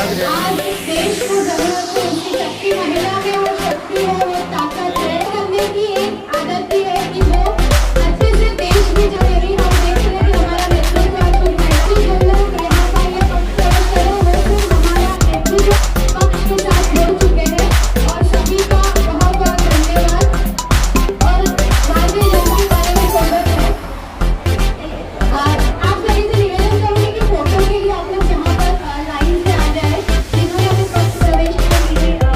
लग रहे हैं। आज देश को जरूरत है उनकी शक्ति, महिला में वो शक्ति है, वो ताकत है करने की एक आदत भी है कि वो अच्छे से देश भी चलेगी। हम देख रहे हैं कि हमारा नेतृत्व आज कुछ ऐसे जो लोग यहाँ पर ये पक्ष करे वो सिर्फ हमारा नेतृत्व पक्ष के साथ जुड़ चुके हैं और सभी का बहुत बहुत धन्यवाद। और भारतीय जनता पार्टी में स्वागत है। आप सभी से निवेदन करूंगी कि फोटो के लिए आप लोग यहाँ पर लाइन से आ जाए। जिन्होंने अभी पक्ष प्रवेश किया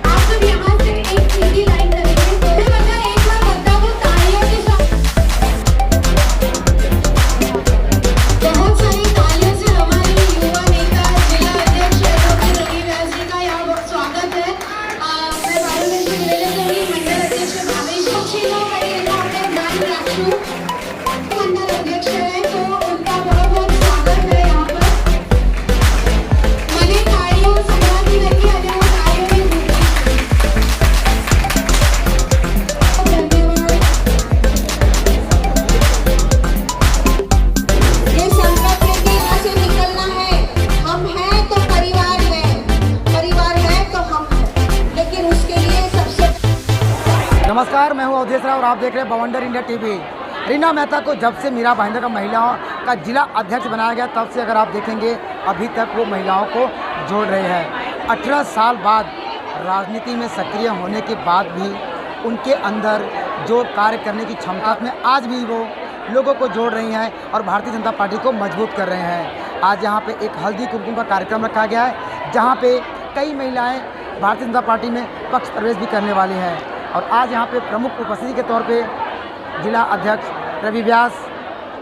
आप सब यहाँ से एक सीधी लाइन करेंगे। थोड़े बता एक बार बताओ तालियों के साथ बहुत सारी तालियों से हमारे युवा नेता जिला अध्यक्ष डॉक्टर रवि व्यास जी का यहाँ स्वागत है। मैं बारों से निवेदन करूंगी मंडल अध्यक्ष भावेश पक्षी को अपने ध्यान रखूं। मंडल अध्यक्ष है तो उनका बहुत बहुत स्वागत है यहाँ पर। मैंने तालियों संभाली रखी है जो तालियों में धन्यवाद। ये संकल्प लेके यहाँ से निकलना है। हम हैं तो परिवार है, परिवार है तो हम हैं, लेकिन उसके लिए सबसे नमस्कार, मैं हूं अवधेश राव और आप देख रहे हैं बवंडर इंडिया टीवी। रीना मेहता को जब से मीरा भाईंदर का महिलाओं का जिला अध्यक्ष बनाया गया तब से अगर आप देखेंगे अभी तक वो महिलाओं को जोड़ रहे हैं। 18 साल बाद राजनीति में सक्रिय होने के बाद भी उनके अंदर जो कार्य करने की क्षमता में आज भी वो लोगों को जोड़ रही हैं और भारतीय जनता पार्टी को मजबूत कर रहे हैं। आज यहाँ पे एक हल्दी कुमकुम का कार्यक्रम रखा गया है जहाँ पे कई महिलाएं भारतीय जनता पार्टी में पक्ष प्रवेश भी करने वाली हैं और आज यहाँ पे प्रमुख उपस्थिति के तौर पे जिला अध्यक्ष रवि व्यास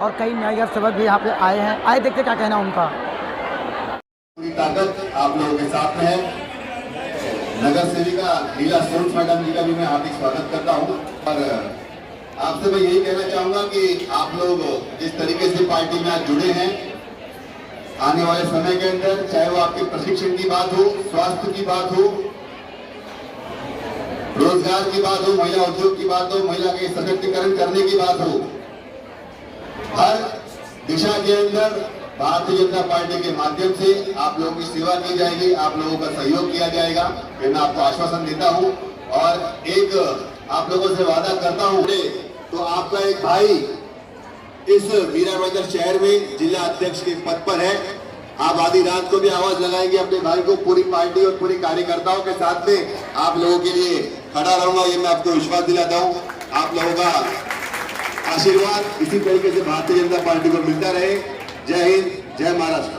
और कई न्यायिक सेवक भी यहाँ पे आए हैं। आए देखते क्या कहना उनका। पूरी ताकत आप लोगों के साथ में है। नगर सेविका लीला सोन्स मैडम जी का भी मैं हार्दिक स्वागत करता हूँ और आपसे मैं यही कहना चाहूंगा कि आप लोग जिस तरीके से पार्टी में आज जुड़े हैं, आने वाले समय के अंदर चाहे वो आपके प्रशिक्षण की बात हो, स्वास्थ्य की बात हो, रोजगार की बात हो, महिला उद्योग की बात हो, महिला के सशक्तिकरण करने की बात हो, हर दिशा के अंदर भारतीय जनता पार्टी के माध्यम से आप लोगों की सेवा की जाएगी, आप लोगों का सहयोग किया जाएगा। मैं आपको आश्वासन देता हूं और एक आप लोगों से वादा करता हूं तो आपका एक भाई इस मीरा भाईंदर शहर में जिला अध्यक्ष के पद पर है। आप आधी रात को भी आवाज लगाएंगे अपने भाई को, पूरी पार्टी और पूरी कार्यकर्ताओं के साथ में आप लोगों के लिए खड़ा रहूंगा, ये मैं आपको विश्वास दिलाता हूं। आप लोगों का आशीर्वाद इसी तरीके से भारतीय जनता पार्टी को मिलता रहे। जय हिंद, जय महाराष्ट्र।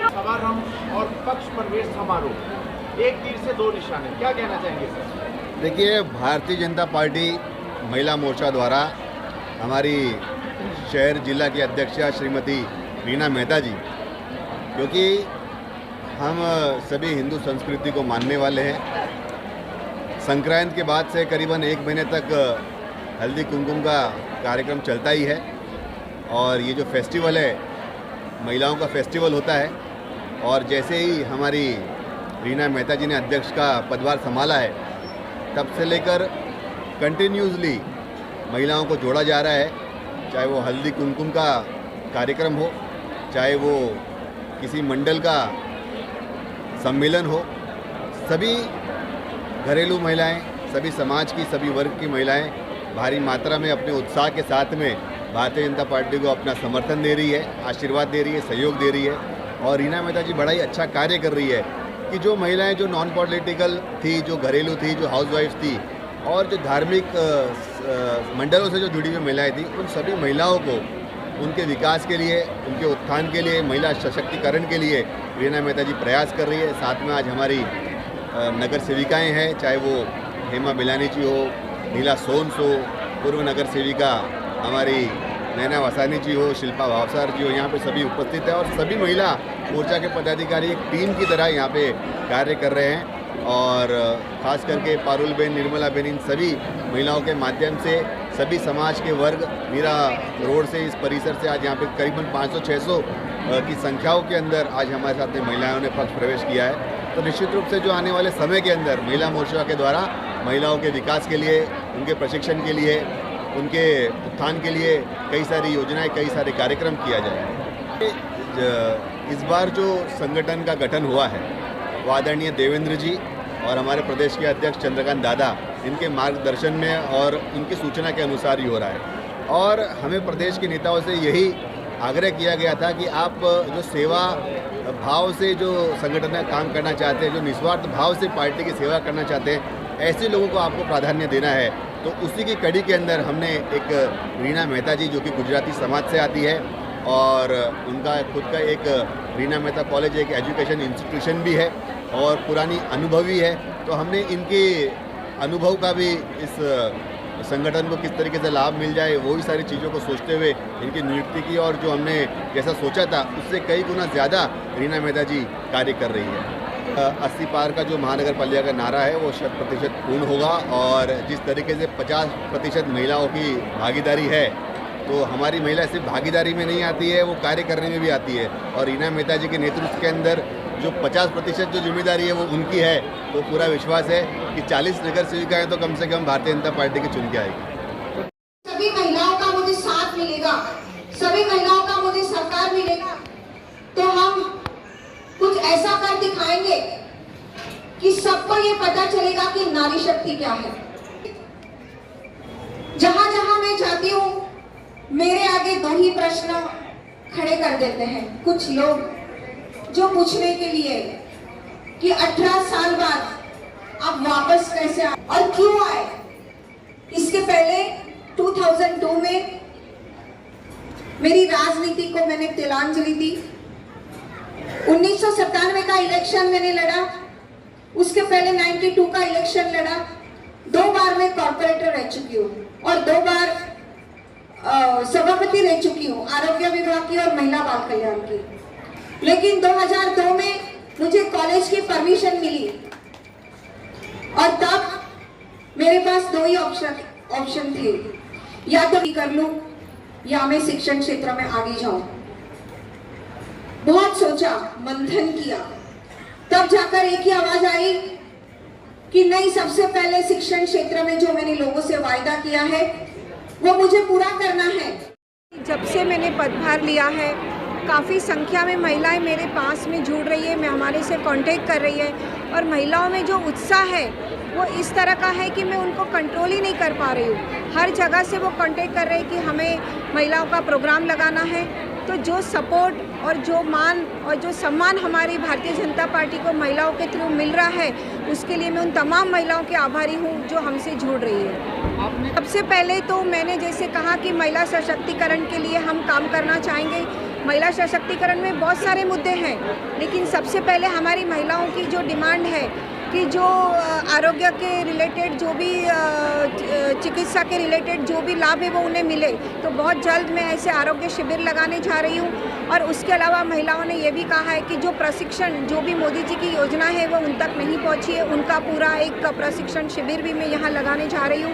समारंभ और पक्ष प्रवेश समारोह, एक तीर से दो निशाने, क्या कहना चाहेंगे सर? देखिए, भारतीय जनता पार्टी महिला मोर्चा द्वारा हमारी शहर जिला की अध्यक्षा श्रीमती रीना मेहता जी, क्योंकि हम सभी हिंदू संस्कृति को मानने वाले हैं, संक्रांति के बाद से करीबन 1 महीने तक हल्दी कुमकुम का कार्यक्रम चलता ही है और ये जो फेस्टिवल है महिलाओं का फेस्टिवल होता है और जैसे ही हमारी रीना मेहता जी ने अध्यक्ष का पदभार संभाला है तब से लेकर कंटिन्यूसली महिलाओं को जोड़ा जा रहा है, चाहे वो हल्दी कुमकुम का कार्यक्रम हो, चाहे वो किसी मंडल का सम्मेलन हो। सभी घरेलू महिलाएं, सभी समाज की, सभी वर्ग की महिलाएं भारी मात्रा में अपने उत्साह के साथ में भारतीय जनता पार्टी को अपना समर्थन दे रही है, आशीर्वाद दे रही है, सहयोग दे रही है और रीना मेहता जी बड़ा ही अच्छा कार्य कर रही है कि जो महिलाएं जो नॉन पॉलिटिकल थी, जो घरेलू थी, जो हाउसवाइफ थी और जो धार्मिक मंडलों से जो जुड़ी हुई महिलाएं थी, उन सभी महिलाओं को उनके विकास के लिए, उनके उत्थान के लिए, महिला सशक्तिकरण के लिए रीना मेहता जी प्रयास कर रही है। साथ में आज हमारी नगर सेविकाएं हैं, चाहे वो हेमा बिलानी जी हो, नीला सोन्स हो, पूर्व नगर सेविका हमारी नैना वसानी जी हो, शिल्पा भावसार जी हो, यहाँ पे सभी उपस्थित है और सभी महिला मोर्चा के पदाधिकारी एक टीम की तरह यहाँ पे कार्य कर रहे हैं और ख़ास करके पारुल बेन, निर्मला बेन, इन सभी महिलाओं के माध्यम से सभी समाज के वर्ग मीरा रोड से, इस परिसर से आज यहाँ पे करीबन 500-600 की संख्याओं के अंदर आज हमारे साथ में महिलाओं ने पक्ष प्रवेश किया है। तो निश्चित रूप से जो आने वाले समय के अंदर महिला मोर्चा के द्वारा महिलाओं के विकास के लिए, उनके प्रशिक्षण के लिए, उनके उत्थान के लिए कई सारी योजनाएं, कई सारे कार्यक्रम किया जाए। इस बार जो संगठन का गठन हुआ है वो आदरणीय देवेंद्र जी और हमारे प्रदेश के अध्यक्ष चंद्रकांत दादा, इनके मार्गदर्शन में और इनकी सूचना के अनुसार ही हो रहा है। और हमें प्रदेश के नेताओं से यही आग्रह किया गया था कि आप जो सेवा भाव से जो संगठन में काम करना चाहते हैं, जो निस्वार्थ भाव से पार्टी की सेवा करना चाहते हैं, ऐसे लोगों को आपको प्राधान्य देना है। तो उसी की कड़ी के अंदर हमने एक रीना मेहता जी, जो कि गुजराती समाज से आती है और उनका खुद का एक रीना मेहता कॉलेज एक एजुकेशन इंस्टीट्यूशन भी है और पुरानी अनुभवी है, तो हमने इनके अनुभव का भी इस संगठन को किस तरीके से लाभ मिल जाए वो ही सारी चीज़ों को सोचते हुए इनकी नियुक्ति की, और जो हमने जैसा सोचा था उससे कई गुना ज़्यादा रीना मेहता जी कार्य कर रही है। 80 पार का जो महानगर पालिका का नारा है वो 100% पूर्ण होगा, और जिस तरीके से 50% महिलाओं की भागीदारी है, तो हमारी महिला सिर्फ भागीदारी में नहीं आती है, वो कार्य करने में भी आती है। और रीना मेहता जी के नेतृत्व के अंदर जो 50% जो जिम्मेदारी है वो उनकी है, तो पूरा विश्वास है कि 40 नगर सेविकाएं तो कम से कम भारतीय जनता पार्टी की चुन के आएगी। सभी महिलाओं का मुझे साथ मिलेगा, सभी महिलाओं का मुझे सहकार मिलेगा, तो हम कुछ ऐसा कर दिखाएंगे कि सबको ये पता चलेगा कि नारी शक्ति क्या है। जहां जहां मैं जाती हूँ मेरे आगे दो ही प्रश्न खड़े कर देते हैं कुछ लोग, जो पूछने के लिए कि 18 साल बाद आप वापस कैसे आए और क्यों आए। इसके पहले 2002 में मेरी राजनीति को मैंने तिलांजलि दी। 1997 का इलेक्शन मैंने लड़ा, उसके पहले 92 का इलेक्शन लड़ा। 2 बार मैं कॉर्पोरेटर रह चुकी हूँ और 2 बार सभापति रह चुकी हूँ आरोग्य विभाग की और महिला बाल कल्याण की। लेकिन 2002 में मुझे कॉलेज की परमिशन मिली और तब मेरे पास 2 ही ऑप्शन थे, या तो कर लूं या मैं शिक्षण क्षेत्र में आगे जाऊं। बहुत सोचा, मंथन किया, तब जाकर एक ही आवाज आई कि नहीं, सबसे पहले शिक्षण क्षेत्र में जो मैंने लोगों से वायदा किया है वो मुझे पूरा करना है। जब से मैंने पदभार लिया है काफ़ी संख्या में महिलाएं मेरे पास में जुड़ रही है, मैं हमारे से कांटेक्ट कर रही है, और महिलाओं में जो उत्साह है वो इस तरह का है कि मैं उनको कंट्रोल ही नहीं कर पा रही हूँ। हर जगह से वो कांटेक्ट कर रहे हैं कि हमें महिलाओं का प्रोग्राम लगाना है। तो जो सपोर्ट और जो मान और जो सम्मान हमारी भारतीय जनता पार्टी को महिलाओं के थ्रू मिल रहा है, उसके लिए मैं उन तमाम महिलाओं की आभारी हूँ जो हमसे जुड़ रही है। सबसे पहले तो मैंने जैसे कहा कि महिला सशक्तिकरण के लिए हम काम करना चाहेंगे। महिला सशक्तिकरण में बहुत सारे मुद्दे हैं, लेकिन सबसे पहले हमारी महिलाओं की जो डिमांड है कि जो आरोग्य के रिलेटेड जो भी चिकित्सा के रिलेटेड जो भी लाभ है वो उन्हें मिले। तो बहुत जल्द मैं ऐसे आरोग्य शिविर लगाने जा रही हूँ। और उसके अलावा महिलाओं ने ये भी कहा है कि जो प्रशिक्षण जो भी मोदी जी की योजना है वो उन तक नहीं पहुँची है, उनका पूरा एक प्रशिक्षण शिविर भी मैं यहाँ लगाने जा रही हूँ।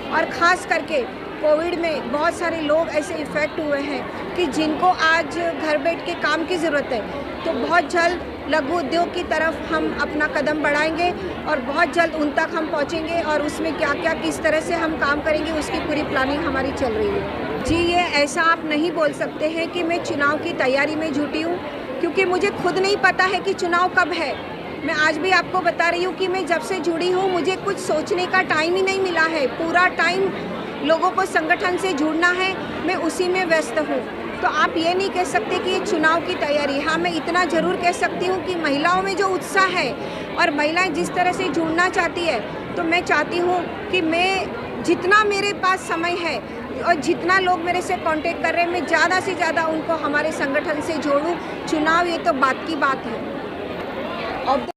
और ख़ास करके कोविड में बहुत सारे लोग ऐसे इफ़ेक्ट हुए हैं कि जिनको आज घर बैठ के काम की ज़रूरत है, तो बहुत जल्द लघु उद्योग की तरफ हम अपना कदम बढ़ाएंगे और बहुत जल्द उन तक हम पहुंचेंगे, और उसमें क्या क्या किस तरह से हम काम करेंगे उसकी पूरी प्लानिंग हमारी चल रही है। जी, ये ऐसा आप नहीं बोल सकते हैं कि मैं चुनाव की तैयारी में जुटी हूँ, क्योंकि मुझे खुद नहीं पता है कि चुनाव कब है। मैं आज भी आपको बता रही हूँ कि मैं जब से जुड़ी हूँ मुझे कुछ सोचने का टाइम ही नहीं मिला है। पूरा टाइम लोगों को संगठन से जुड़ना है, मैं उसी में व्यस्त हूँ। तो आप ये नहीं कह सकते कि ये चुनाव की तैयारी। हाँ, मैं इतना ज़रूर कह सकती हूँ कि महिलाओं में जो उत्साह है और महिलाएं जिस तरह से जुड़ना चाहती है, तो मैं चाहती हूँ कि मैं जितना मेरे पास समय है और जितना लोग मेरे से कांटेक्ट कर रहे हैं, मैं ज़्यादा से ज़्यादा उनको हमारे संगठन से जोड़ूँ। चुनाव ये तो बात की बात है। और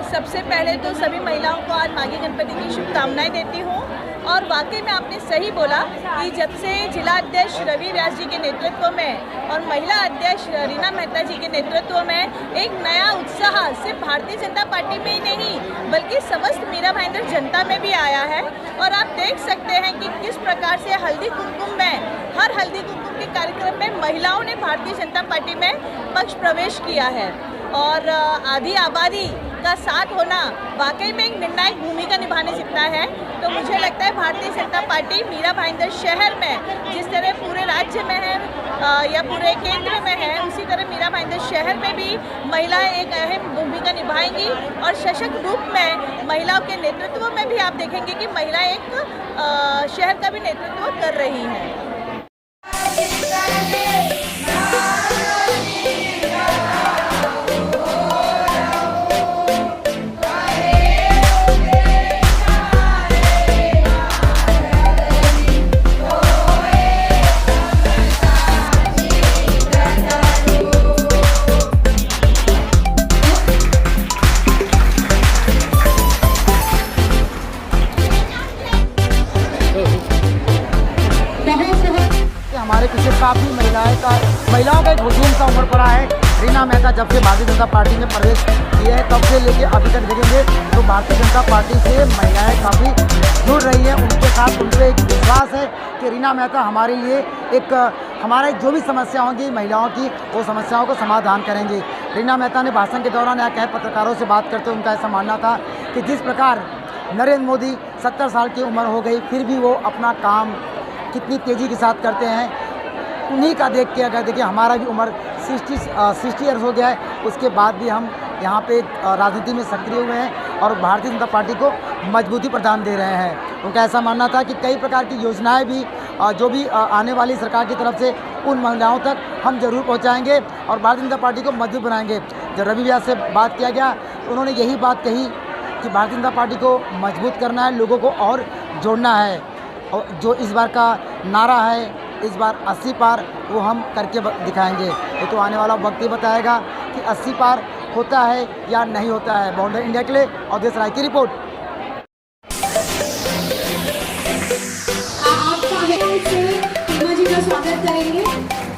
सबसे पहले तो सभी महिलाओं को आज माघी गणपति की शुभकामनाएं देती हूँ। और वाकई में आपने सही बोला कि जब से जिला अध्यक्ष रवि व्यास जी के नेतृत्व में और महिला अध्यक्ष रीना मेहता जी के नेतृत्व में एक नया उत्साह सिर्फ भारतीय जनता पार्टी में ही नहीं बल्कि समस्त मीरा भाईंदर जनता में भी आया है। और आप देख सकते हैं कि किस प्रकार से हल्दी कुमकुम में हर हल्दी कुमकुम के कार्यक्रम में महिलाओं ने भारतीय जनता पार्टी में पक्ष प्रवेश किया है। और आधी आबादी का साथ होना वाकई में एक निर्णायक भूमिका निभाने सकता है। तो मुझे लगता है भारतीय जनता पार्टी मीरा भाईंदर शहर में जिस तरह पूरे राज्य में है या पूरे केंद्र में है, उसी तरह मीरा भाईंदर शहर में भी महिलाएं एक अहम भूमिका निभाएंगी और सशक्त रूप में महिलाओं के नेतृत्व में भी आप देखेंगे कि महिलाएं एक शहर का भी नेतृत्व कर रही हैं। हमारे पीछे काफ़ी महिलाओं का एक हुजूम सा उमड़ पड़ा है। रीना मेहता जब से भारतीय जनता पार्टी में प्रवेश किए हैं तब से लेके अभी तक देखेंगे तो भारतीय जनता पार्टी से महिलाएं काफ़ी जुड़ रही हैं। उनके साथ उन पर एक विश्वास है कि रीना मेहता हमारे लिए एक हमारे जो भी समस्या होंगी महिलाओं की वो समस्याओं को समाधान करेंगी। रीना मेहता ने भाषण के दौरान यहाँ कई पत्रकारों से बात करते हुए उनका ऐसा मानना था कि जिस प्रकार नरेंद्र मोदी 70 साल की उम्र हो गई फिर भी वो अपना काम कितनी तेज़ी के साथ करते हैं, उन्हीं का देख के अगर देखिए हमारा भी उम्र 60 ईयर्स हो गया है, उसके बाद भी हम यहाँ पे राजनीति में सक्रिय हुए हैं और भारतीय जनता पार्टी को मजबूती प्रदान दे रहे हैं। उनका ऐसा मानना था कि कई प्रकार की योजनाएं भी जो भी आने वाली सरकार की तरफ से उन महिलाओं तक हम जरूर पहुँचाएँगे और भारतीय जनता पार्टी को मजबूत बनाएंगे। जब रवि व्यास से बात किया गया उन्होंने यही बात कही कि भारतीय जनता पार्टी को मजबूत करना है, लोगों को और जोड़ना है और जो इस बार का नारा है इस बार 80 पार वो हम करके दिखाएंगे। ये तो आने वाला वक्त ही बताएगा कि 80 पार होता है या नहीं होता है। बाउंडर इंडिया के लिए अवधेश राय की रिपोर्ट। आप सामने से सीमा जी का स्वागत करेंगे।